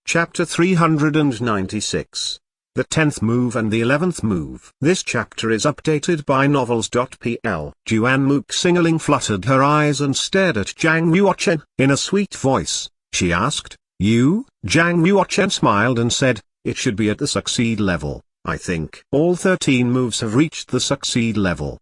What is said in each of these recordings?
Chapter 396. The 10th Move and the 11th Move. This chapter is updated by Novels.pl. Juan Mook Singerling fluttered her eyes and stared at Zhang Yuochen. In a sweet voice, she asked, "You?" Zhang Yuochen smiled and said, "It should be at the succeed level, I think." All 13 moves have reached the succeed level.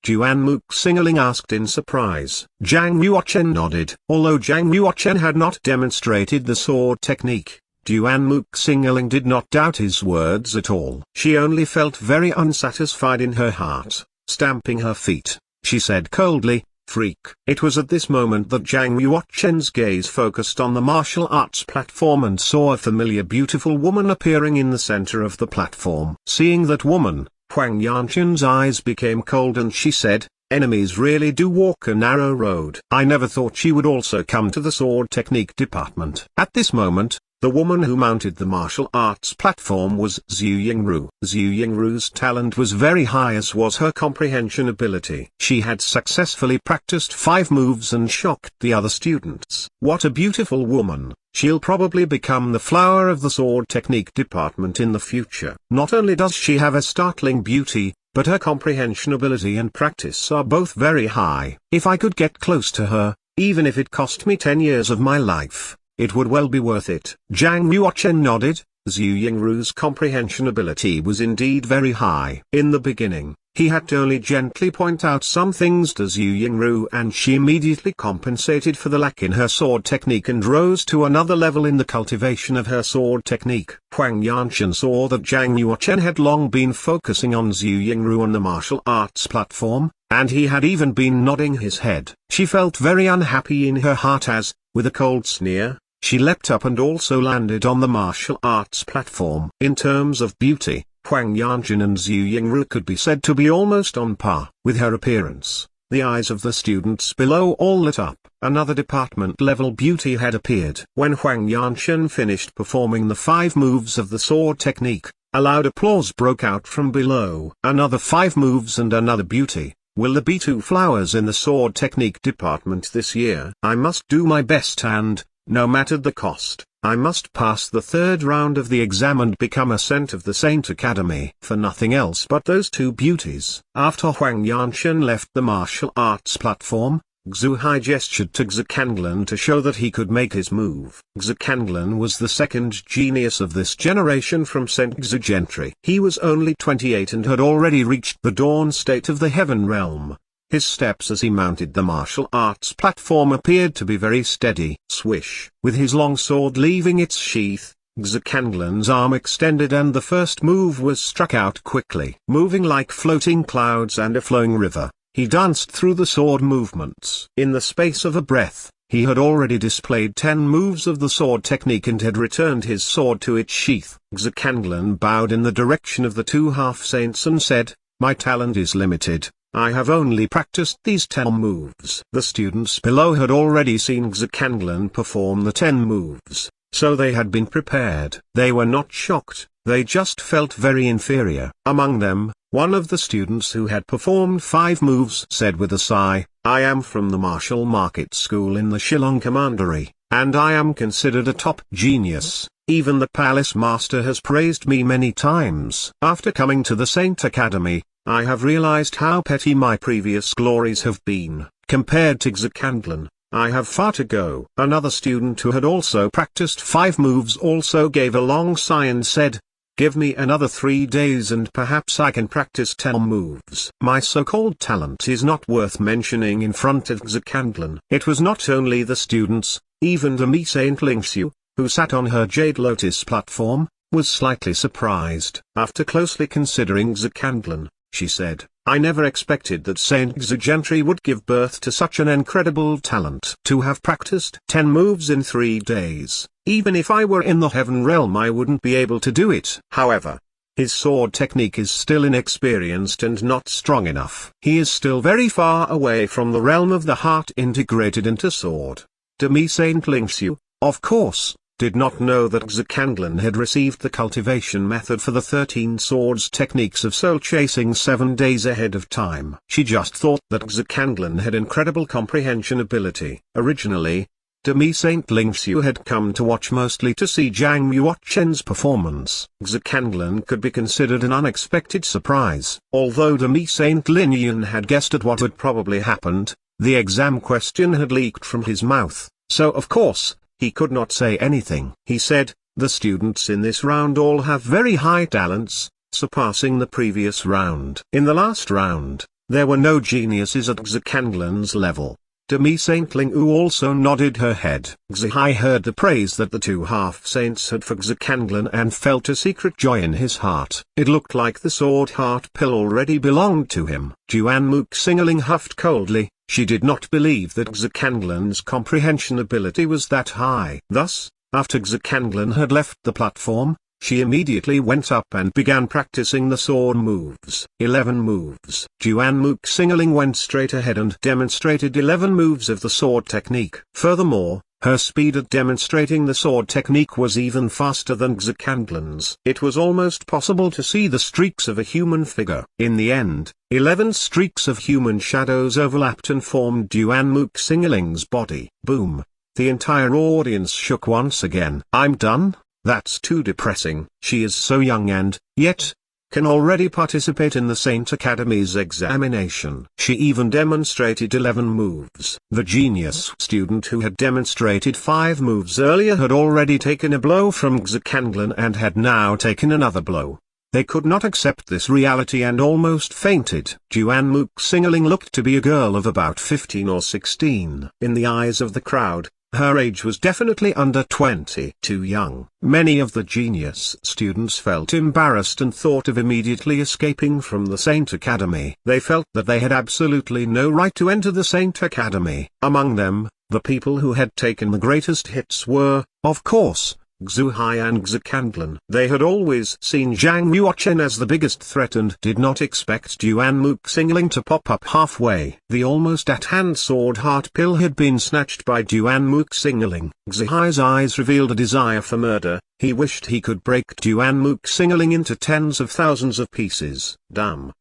Juan Mook Singerling asked in surprise. Zhang Yuochen nodded. Although Zhang Yuochen had not demonstrated the sword technique, Juan Mook Singerling did not doubt his words at all. She only felt very unsatisfied in her heart. Stamping her feet, she said coldly, "Freak." It was at this moment that Zhang Yuochen's gaze focused on the martial arts platform and saw a familiar beautiful woman appearing in the center of the platform. Seeing that woman, Huang Yanshan's eyes became cold and she said, "Enemies really do walk a narrow road." I never thought she would also come to the sword technique department. At this moment, the woman who mounted the martial arts platform was Zhu Yingru. Zhu Yingru's talent was very high, as was her comprehension ability. She had successfully practiced 5 moves and shocked the other students. What a beautiful woman! She'll probably become the flower of the sword technique department in the future. Not only does she have a startling beauty, but her comprehension ability and practice are both very high. If I could get close to her, even if it cost me 10 years of my life, it would well be worth it. Zhang Yuochen nodded. Zhu Yingru's comprehension ability was indeed very high. In the beginning, he had to only gently point out some things to Zhu Yingru and she immediately compensated for the lack in her sword technique and rose to another level in the cultivation of her sword technique. Huang Yanshan saw that Zhang Yuochen had long been focusing on Zhu Yingru on the martial arts platform, and he had even been nodding his head. She felt very unhappy in her heart as, with a cold sneer, she leapt up and also landed on the martial arts platform. In terms of beauty, Huang Yanshan and Zhu Yingru could be said to be almost on par. With her appearance, the eyes of the students below all lit up. Another department-level beauty had appeared. When Huang Yanshan finished performing the 5 moves of the sword technique, a loud applause broke out from below. Another 5 moves and another beauty. Will there be 2 flowers in the sword technique department this year? I must do my best and, no matter the cost, I must pass the 3rd round of the exam and become a Saint of the Saint Academy. For nothing else but those 2 beauties. After Huang Yanshan left the martial arts platform, Xu Hai gestured to Xikanglan to show that he could make his move. Xikanglan was the 2nd genius of this generation from St. Xu Gentry. He was only 28 and had already reached the dawn state of the heaven realm. His steps as he mounted the martial arts platform appeared to be very steady. Swish! With his long sword leaving its sheath, Xikanglan's arm extended and the first move was struck out quickly. Moving like floating clouds and a flowing river, he danced through the sword movements. In the space of a breath, he had already displayed 10 moves of the sword technique and had returned his sword to its sheath. Xikanglan bowed in the direction of the 2 half-saints and said, "My talent is limited. I have only practiced these 10 moves." The students below had already seen Xikanglan perform the 10 moves, so they had been prepared. They were not shocked, they just felt very inferior. Among them, one of the students who had performed 5 moves said with a sigh, "I am from the martial market school in the Shillong Commandery, and I am considered a top genius. Even the palace master has praised me many times. After coming to the Saint Academy, I have realized how petty my previous glories have been. Compared to Xikanglan, I have far to go." Another student who had also practiced 5 moves also gave a long sigh and said, "Give me another 3 days and perhaps I can practice 10 moves." My so-called talent is not worth mentioning in front of Xikanglan. It was not only the students, even Demi Saint Lingxiu, who sat on her Jade Lotus platform, was slightly surprised. After closely considering Xikanglan, she said, "I never expected that Saint Xu Gentry would give birth to such an incredible talent. To have practiced 10 moves in 3 days, even if I were in the heaven realm I wouldn't be able to do it." However, his sword technique is still inexperienced and not strong enough. He is still very far away from the realm of the heart integrated into sword. Demi Saint Lingxiu, of course, did not know that Xikanglan had received the cultivation method for the 13 swords techniques of soul chasing 7 days ahead of time. She just thought that Xikanglan had incredible comprehension ability. Originally, Demi Saint Lingxiu had come to watch mostly to see Zhang Yuochen's performance. Zhikanglan could be considered an unexpected surprise. Although Demi Saint Lin had guessed at what had probably happened, the exam question had leaked from his mouth, so of course, he could not say anything. He said, "The students in this round all have very high talents, surpassing the previous round." In the last round, there were no geniuses at Zhikanglan's level. Demi Saint Lingyu also nodded her head. Zhihai heard the praise that the two half-saints had for Zhikanglan and felt a secret joy in his heart. It looked like the sword heart pill already belonged to him. Juan Muxingling huffed coldly. She did not believe that Zhikanglan's comprehension ability was that high. Thus, after Zhikanglan had left the platform, she immediately went up and began practicing the sword moves. 11 moves. Juan Muxingling went straight ahead and demonstrated 11 moves of the sword technique. Furthermore, her speed at demonstrating the sword technique was even faster than Zhikanglan's. It was almost possible to see the streaks of a human figure. In the end, 11 streaks of human shadows overlapped and formed Juan Muxingling's body. Boom. The entire audience shook once again. "I'm done? That's too depressing." She is so young and, yet, can already participate in the Saint Academy's examination. She even demonstrated 11 moves. The genius student who had demonstrated 5 moves earlier had already taken a blow from Zhikanglan and had now taken another blow. They could not accept this reality and almost fainted. Juan Muxingling looked to be a girl of about 15 or 16. In the eyes of the crowd, her age was definitely under 20. Too young. Many of the genius students felt embarrassed and thought of immediately escaping from the Saint Academy. They felt that they had absolutely no right to enter the Saint Academy. Among them, the people who had taken the greatest hits were, of course, Zhuhai and Zhikanglan. They had always seen Zhang Yuochen as the biggest threat and did not expect Juan Muxingling to pop up halfway. The almost at-hand sword heart pill had been snatched by Juan Muxingling. Zhuhai's eyes revealed a desire for murder. He wished he could break Juan Muxingling into tens of thousands of pieces. Damn.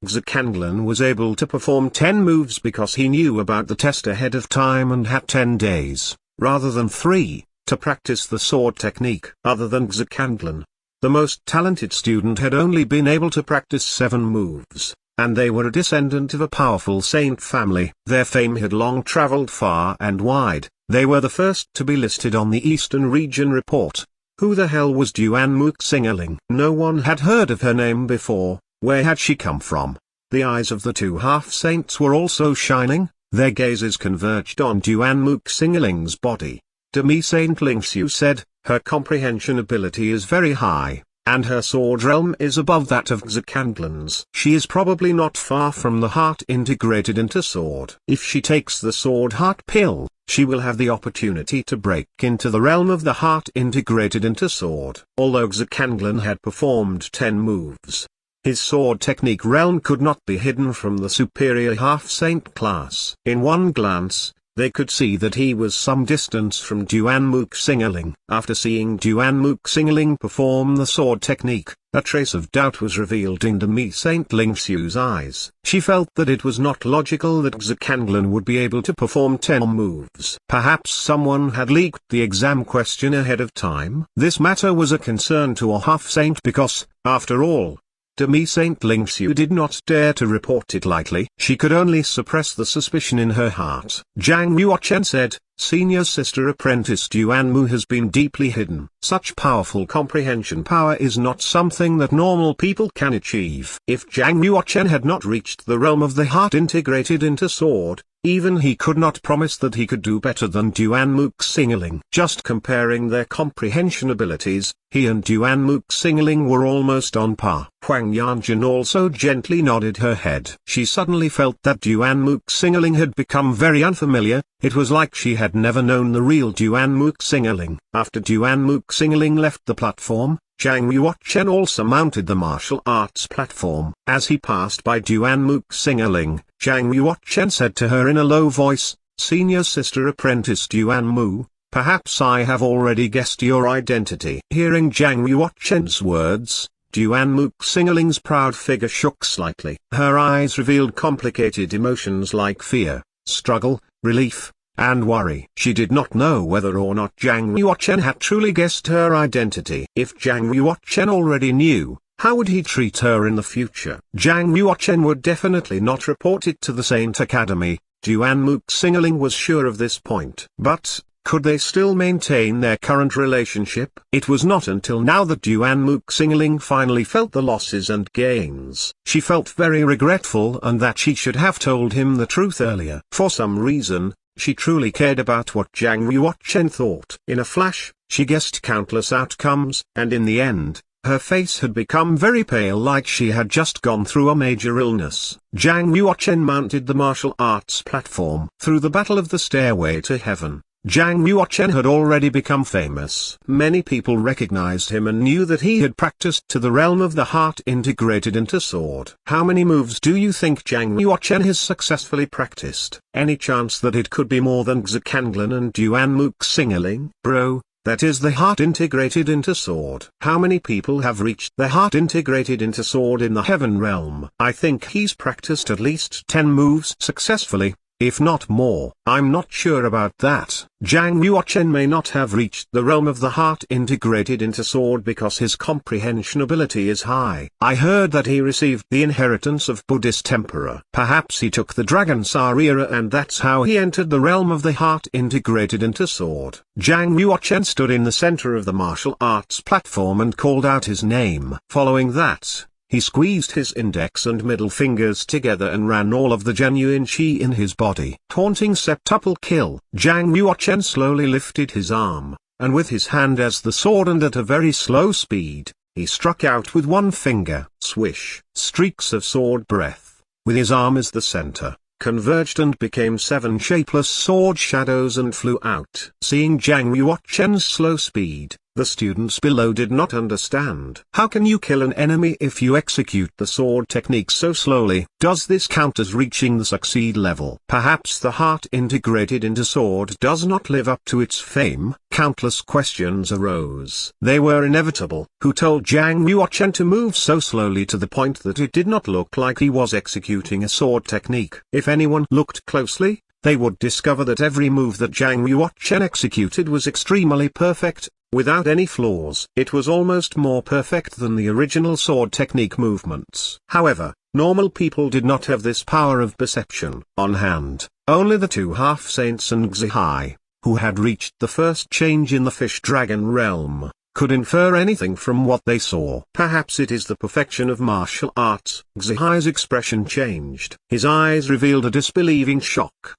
Zhikanglan was able to perform 10 moves because he knew about the test ahead of time and had 10 days, rather than 3. To practice the sword technique. Other than Zhikanglan, the most talented student had only been able to practice 7 moves, and they were a descendant of a powerful saint family. Their fame had long traveled far and wide. They were the first to be listed on the Eastern Region report. Who the hell was Juan Muxingling? No one had heard of her name before. Where had she come from? The eyes of the two half-saints were also shining. Their gazes converged on Juan Muxingling's body. Demi Saint Lingxiu said, "Her comprehension ability is very high, and her sword realm is above that of Zhikanglan's. She is probably not far from the heart integrated into sword. If she takes the sword heart pill, she will have the opportunity to break into the realm of the heart integrated into sword." Although Zhikanglan had performed 10 moves, his sword technique realm could not be hidden from the superior half-saint class. In one glance, they could see that he was some distance from Juan Muxingling. After seeing Juan Muxingling perform the sword technique, a trace of doubt was revealed in Demi Saint Lingxiu's eyes. She felt that it was not logical that Zhikanglan would be able to perform 10 moves. Perhaps someone had leaked the exam question ahead of time. This matter was a concern to a half-saint because, after all, Demi Saint Lingxiu did not dare to report it lightly. She could only suppress the suspicion in her heart. Zhang Yuochen said, "Senior sister apprentice Juan Mu has been deeply hidden. Such powerful comprehension power is not something that normal people can achieve." If Zhang Yuochen had not reached the realm of the heart integrated into sword, even he could not promise that he could do better than Juan Muxingling. Just comparing their comprehension abilities, he and Juan Muxingling were almost on par. Huang Yanjun also gently nodded her head. She suddenly felt that Juan Muxingling had become very unfamiliar. It was like she had never known the real Juan Muxingling. After Juan Muxingling left the platform, Zhang Yuochen also mounted the martial arts platform. As he passed by Juan Muxingling, Zhang Yuochen said to her in a low voice, "Senior sister apprentice Juan Mu, perhaps I have already guessed your identity." Hearing Zhang Yuochen's words, Juan Muxingling's proud figure shook slightly. Her eyes revealed complicated emotions like fear, struggle, relief, and worry. She did not know whether or not Zhang Yuochen had truly guessed her identity. If Zhang Yuochen already knew, how would he treat her in the future? Zhang Yuochen would definitely not report it to the Saint Academy. Juanmook Singling was sure of this point. But, could they still maintain their current relationship? It was not until now that Juanmook Singling finally felt the losses and gains. She felt very regretful and that she should have told him the truth earlier. For some reason, she truly cared about what Zhang Yuochen thought. In a flash, she guessed countless outcomes, and in the end, her face had become very pale, like she had just gone through a major illness. Zhang Yuochen mounted the martial arts platform. Through the battle of the stairway to heaven, Zhang Yuochen had already become famous. Many people recognized him and knew that he had practiced to the realm of the heart integrated into sword. How many moves do you think Zhang Yuochen has successfully practiced? Any chance that it could be more than Xikanglan and Juanmook Singling? Bro, that is the heart integrated into sword. How many people have reached the heart integrated into sword in the heaven realm? I think he's practiced at least 10 moves successfully, if not more. I'm not sure about that. Zhang Yuochen may not have reached the realm of the heart integrated into sword because his comprehension ability is high. I heard that he received the inheritance of Buddhist Emperor. Perhaps he took the Dragon Sarira and that's how he entered the realm of the heart integrated into sword. Zhang Yuochen stood in the center of the martial arts platform and called out his name. Following that, he squeezed his index and middle fingers together and ran all of the genuine qi in his body. Taunting septuple kill. Zhang Yuochen slowly lifted his arm, and with his hand as the sword and at a very slow speed, he struck out with one finger. Swish. Streaks of sword breath, with his arm as the center, converged and became 7 shapeless sword shadows and flew out. Seeing Zhang Yuochen's slow speed, the students below did not understand. How can you kill an enemy if you execute the sword technique so slowly? Does this count as reaching the succeed level? Perhaps the heart integrated into sword does not live up to its fame. Countless questions arose. They were inevitable. Who told Zhang Yuochen to move so slowly to the point that it did not look like he was executing a sword technique? If anyone looked closely, they would discover that every move that Zhang Yuochen executed was extremely perfect, without any flaws. It was almost more perfect than the original sword technique movements. However, normal people did not have this power of perception. On hand, only the 2 half-saints and Xihai, who had reached the first change in the fish-dragon realm, could infer anything from what they saw. Perhaps it is the perfection of martial arts. Xihai's expression changed. His eyes revealed a disbelieving shock.